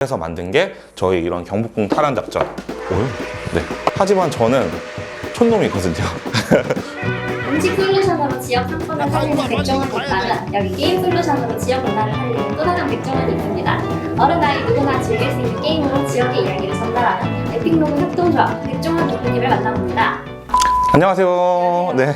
해서 만든 게 저희 이런 경복궁 탈환 작전. 네. 하지만 저는 촌놈이거든요. 음식 솔루션으로 지역 상권을 살리는 백종원 대가는 여기 게임 솔루션으로 지역 문화를 살리는 또 다른 백종원이 있습니다. 어른 아이 누구나 즐길 수 있는 게임으로 지역의 이야기를 전달하는 에픽로그 협동조합 백종원 대표님을 만나봅니다. 안녕하세요. 네.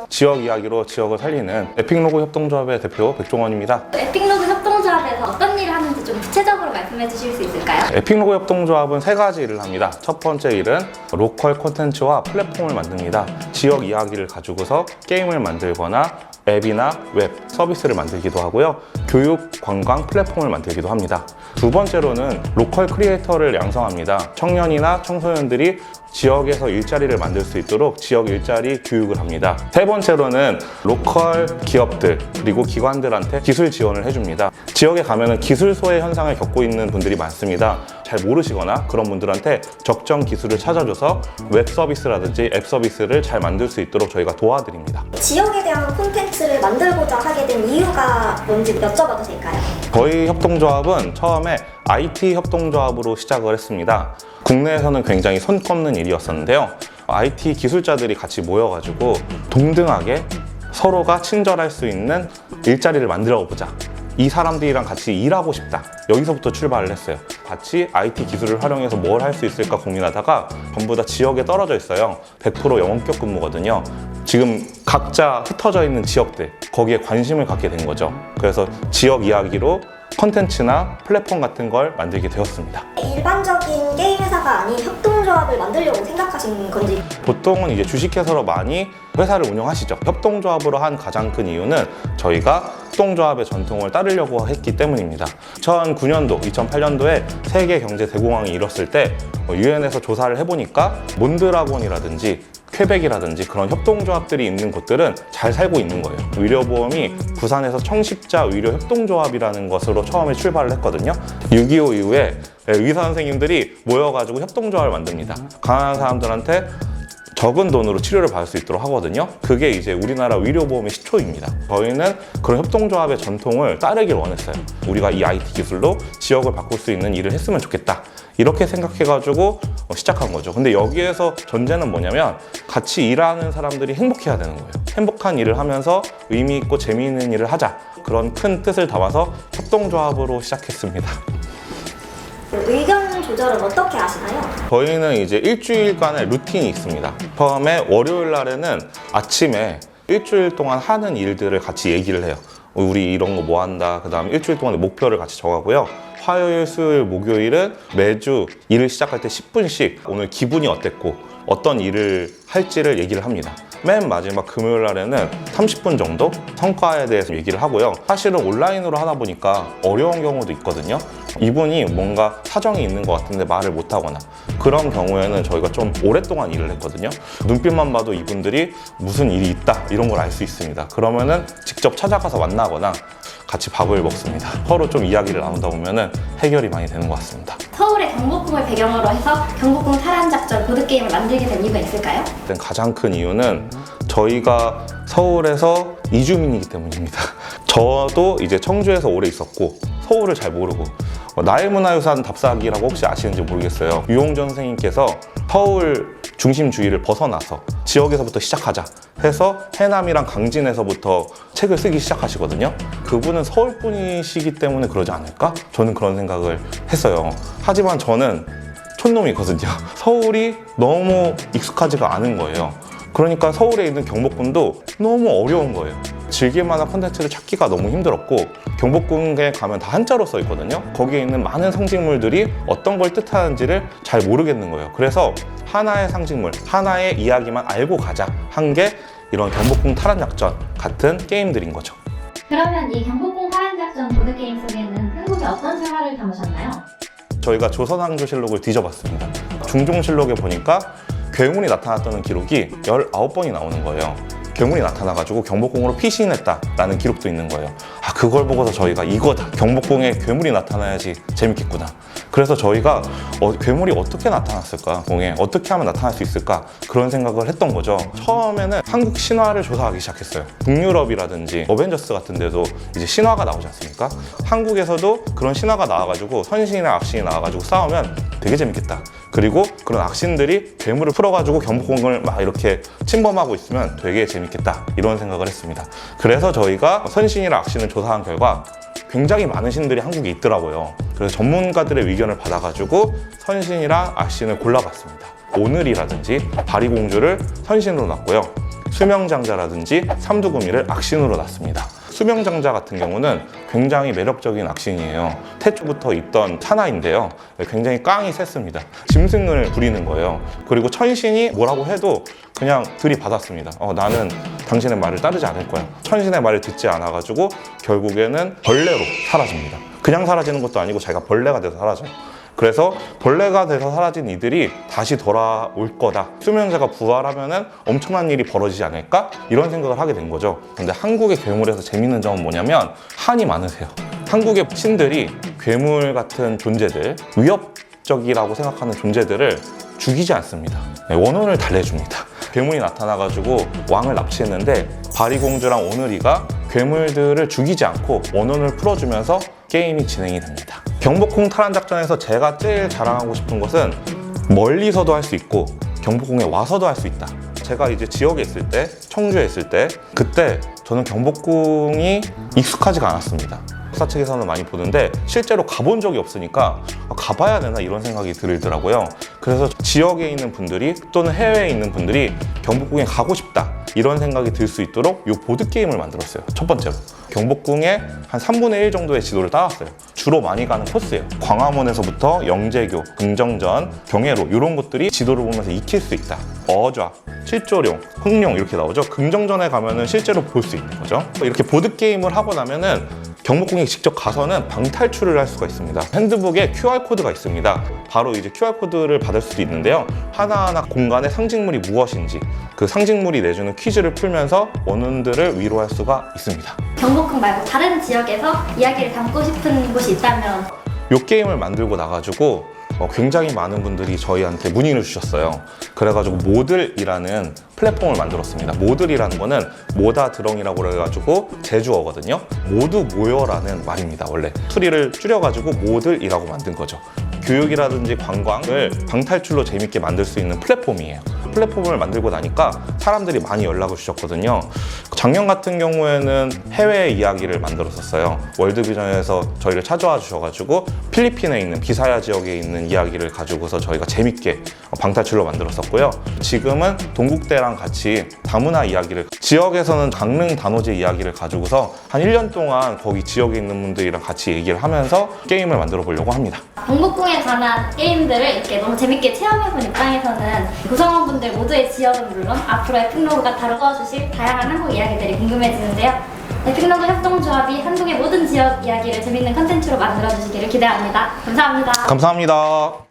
지역 이야기로 지역을 살리는 에픽로그 협동조합의 대표 백종원입니다. 에픽로그 협동조합에서 어떤 일을 하는지 좀 구체적으로 말씀해 주실 수 있을까요? 에픽로그 협동조합은 3가지 일을 합니다. 첫 번째 일은 로컬 콘텐츠와 플랫폼을 만듭니다. 지역 이야기를 가지고서 게임을 만들거나 앱이나 웹 서비스를 만들기도 하고요. 교육, 관광 플랫폼을 만들기도 합니다. 두 번째로는 로컬 크리에이터를 양성합니다. 청년이나 청소년들이 지역에서 일자리를 만들 수 있도록 지역 일자리 교육을 합니다. 세 번째로는 로컬 기업들 그리고 기관들한테 기술 지원을 해줍니다. 지역에 가면은 기술소의 현상을 겪고 있는 분들이 많습니다. 잘 모르시거나 그런 분들한테 적정 기술을 찾아줘서 웹 서비스라든지 앱 서비스를 잘 만들 수 있도록 저희가 도와드립니다. 지역에 대한 콘텐츠를 만들고자 하게 된 이유가 뭔지 여쭤봐도 될까요? 저희 협동조합은 처음에 IT 협동조합으로 시작을 했습니다. 국내에서는 굉장히 손 꼽는 일이었었는데요. IT 기술자들이 같이 모여가지고 동등하게 서로가 친절할 수 있는 일자리를 만들어 보자. 이 사람들이랑 같이 일하고 싶다. 여기서부터 출발을 했어요. 같이 IT 기술을 활용해서 뭘 할 수 있을까 고민하다가 전부 다 지역에 떨어져 있어요. 100% 영원격 근무거든요. 지금 각자 흩어져 있는 지역들, 거기에 관심을 갖게 된 거죠. 그래서 지역 이야기로 콘텐츠나 플랫폼 같은 걸 만들게 되었습니다. 일반적인 게임 회사가 아닌 협동조합을 만들려고 생각하신 건지? 보통은 이제 주식회사로 많이 회사를 운영하시죠. 협동조합으로 한 가장 큰 이유는 저희가 협동조합의 전통을 따르려고 했기 때문입니다. 2009년도, 2008년도에 세계 경제 대공황이 일었을 때 유엔에서 조사를 해보니까 몬드라곤이라든지 퀘벡이라든지 그런 협동조합들이 있는 곳들은 잘 살고 있는 거예요. 의료보험이 부산에서 청십자 의료협동조합이라는 것으로 처음에 출발을 했거든요. 6.25 이후에 의사 선생님들이 모여가지고 협동조합을 만듭니다. 가난한 사람들한테 적은 돈으로 치료를 받을 수 있도록 하거든요. 그게 이제 우리나라 의료보험의 시초입니다. 저희는 그런 협동조합의 전통을 따르길 원했어요. 우리가 이 IT 기술로 지역을 바꿀 수 있는 일을 했으면 좋겠다. 이렇게 생각해가지고 시작한 거죠. 근데 여기에서 전제는 뭐냐면 같이 일하는 사람들이 행복해야 되는 거예요. 행복한 일을 하면서 의미 있고 재미있는 일을 하자. 그런 큰 뜻을 담아서 협동조합으로 시작했습니다. 의견 조절은 어떻게 하시나요? 저희는 이제 일주일간의 루틴이 있습니다. 처음에 월요일 날에는 아침에 일주일 동안 하는 일들을 같이 얘기를 해요. 우리 이런 거 뭐 한다. 그 다음에 일주일 동안의 목표를 같이 정하고요. 화요일, 수요일, 목요일은 매주 일을 시작할 때 10분씩 오늘 기분이 어땠고 어떤 일을 할지를 얘기를 합니다. 맨 마지막 금요일 날에는 30분 정도 성과에 대해서 얘기를 하고요. 사실은 온라인으로 하다 보니까 어려운 경우도 있거든요. 이분이 뭔가 사정이 있는 것 같은데 말을 못하거나 그런 경우에는 저희가 좀 오랫동안 일을 했거든요. 눈빛만 봐도 이분들이 무슨 일이 있다 이런 걸 알 수 있습니다. 그러면은 직접 찾아가서 만나거나 같이 밥을 먹습니다. 서로 좀 이야기를 나누다 보면은 해결이 많이 되는 것 같습니다. 서울의 경복궁을 배경으로 해서 경복궁 탈환작전 보드게임을 만들게 된 이유가 있을까요? 가장 큰 이유는 저희가 서울에서 이주민이기 때문입니다. 저도 이제 청주에서 오래 있었고 서울을 잘 모르고 나의 문화유산 답사기라고 혹시 아시는지 모르겠어요. 유홍전 선생님께서 서울 중심 주의를 벗어나서 지역에서부터 시작하자 해서 해남이랑 강진에서부터 책을 쓰기 시작하시거든요. 그분은 서울 분이시기 때문에 그러지 않을까? 저는 그런 생각을 했어요. 하지만 저는 촌놈이거든요. 서울이 너무 익숙하지가 않은 거예요. 그러니까 서울에 있는 경복궁도 너무 어려운 거예요. 즐길 만한 콘텐츠를 찾기가 너무 힘들었고 경복궁에 가면 다 한자로 써 있거든요. 거기에 있는 많은 상징물들이 어떤 걸 뜻하는지를 잘 모르겠는 거예요. 그래서 하나의 상징물, 하나의 이야기만 알고 가자 한 게 이런 경복궁 탈환작전 같은 게임들인 거죠. 그러면 이 경복궁 탈환작전 보드게임 속에는 한국의 어떤 생활을 담으셨나요? 저희가 조선왕조실록을 뒤져봤습니다. 중종실록에 보니까 괴물이 나타났다는 기록이 19번이 나오는 거예요. 괴물이 나타나가지고 경복궁으로 피신했다라는 기록도 있는 거예요. 그걸 보고서 저희가 이거다. 경복궁에 괴물이 나타나야지 재밌겠구나. 그래서 저희가 괴물이 어떻게 나타났을까? 공에 어떻게 하면 나타날 수 있을까? 그런 생각을 했던 거죠. 처음에는 한국 신화를 조사하기 시작했어요. 북유럽이라든지 어벤져스 같은 데도 이제 신화가 나오지 않습니까? 한국에서도 그런 신화가 나와가지고 선신이나 악신이 나와가지고 싸우면 되게 재밌겠다. 그리고 그런 악신들이 괴물을 풀어가지고 경복궁을 막 이렇게 침범하고 있으면 되게 재밌겠다. 이런 생각을 했습니다. 그래서 저희가 선신이랑 악신을 조사한 결과 굉장히 많은 신들이 한국에 있더라고요. 그래서 전문가들의 의견을 받아가지고 선신이랑 악신을 골라봤습니다. 오늘이라든지 바리공주를 선신으로 놨고요. 수명장자라든지 삼두구미를 악신으로 놨습니다. 수명장자 같은 경우는 굉장히 매력적인 악신이에요. 태초부터 있던 하나인데요. 굉장히 깡이 셌습니다. 짐승을 부리는 거예요. 그리고 천신이 뭐라고 해도 그냥 들이받았습니다. 나는 당신의 말을 따르지 않을 거야. 천신의 말을 듣지 않아가지고 결국에는 벌레로 사라집니다. 그냥 사라지는 것도 아니고 자기가 벌레가 돼서 사라져요. 그래서 벌레가 돼서 사라진 이들이 다시 돌아올 거다. 수면제가 부활하면은 엄청난 일이 벌어지지 않을까? 이런 생각을 하게 된 거죠. 근데 한국의 괴물에서 재밌는 점은 뭐냐면 한이 많으세요. 한국의 신들이 괴물 같은 존재들, 위협적이라고 생각하는 존재들을 죽이지 않습니다. 원혼을 달래줍니다. 괴물이 나타나가지고 왕을 납치했는데 바리공주랑 오늘이가 괴물들을 죽이지 않고 원혼을 풀어주면서 게임이 진행이 됩니다. 경복궁 탈환 작전에서 제가 제일 자랑하고 싶은 것은 멀리서도 할 수 있고 경복궁에 와서도 할 수 있다. 제가 이제 지역에 있을 때, 청주에 있을 때, 그때 저는 경복궁이 익숙하지가 않았습니다. 역사 책에서는 많이 보는데 실제로 가본 적이 없으니까 가봐야 되나 이런 생각이 들더라고요. 그래서 지역에 있는 분들이 또는 해외에 있는 분들이 경복궁에 가고 싶다 이런 생각이 들 수 있도록 이 보드게임을 만들었어요. 첫 번째로 경복궁의 한 3분의 1 정도의 지도를 따왔어요. 주로 많이 가는 코스예요. 광화문에서부터 영재교, 긍정전, 경회로 이런 곳들이 지도를 보면서 익힐 수 있다. 어좌, 칠조룡, 흑룡 이렇게 나오죠. 긍정전에 가면은 실제로 볼 수 있는 거죠. 이렇게 보드게임을 하고 나면은 경복궁에 직접 가서는 방탈출을 할 수가 있습니다. 핸드북에 QR코드가 있습니다. 바로 이제 QR코드를 받을 수도 있는데요. 하나하나 공간의 상징물이 무엇인지 그 상징물이 내주는 퀴즈를 풀면서 원혼들을 위로할 수가 있습니다. 경복궁 말고 다른 지역에서 이야기를 담고 싶은 곳이 있다면? 이 게임을 만들고 나가지고 굉장히 많은 분들이 저희한테 문의를 주셨어요. 그래가지고 모들이라는 플랫폼을 만들었습니다. 모들이라는 거는 모다드렁이라고 해가지고 제주어거든요. 모두 모여라는 말입니다. 원래 추리를 줄여가지고 모들이라고 만든 거죠. 교육이라든지 관광을 방탈출로 재밌게 만들 수 있는 플랫폼이에요. 플랫폼을 만들고 나니까 사람들이 많이 연락을 주셨거든요. 작년 같은 경우에는 해외 이야기를 만들었었어요. 월드비전에서 저희를 찾아와 주셔가지고 필리핀에 있는 비사야 지역에 있는 이야기를 가지고서 저희가 재밌게 방탈출로 만들었었고요. 지금은 동국대랑 같이 다문화 이야기를, 지역에서는 강릉 단오제 이야기를 가지고서 한 1년 동안 거기 지역에 있는 분들이랑 같이 얘기를 하면서 게임을 만들어 보려고 합니다. 경복궁에 관한 게임들을 이렇게 너무 재밌게 체험해본 입장에서는 구성원분들 모두의 지역은 물론 앞으로 에픽로그가 다뤄주실 다양한 한국 이야기들이 궁금해지는데요. 에픽로그 협동조합이 한국의 모든 지역 이야기를 재밌는 컨텐츠로 만들어주시기를 기대합니다. 감사합니다. 감사합니다.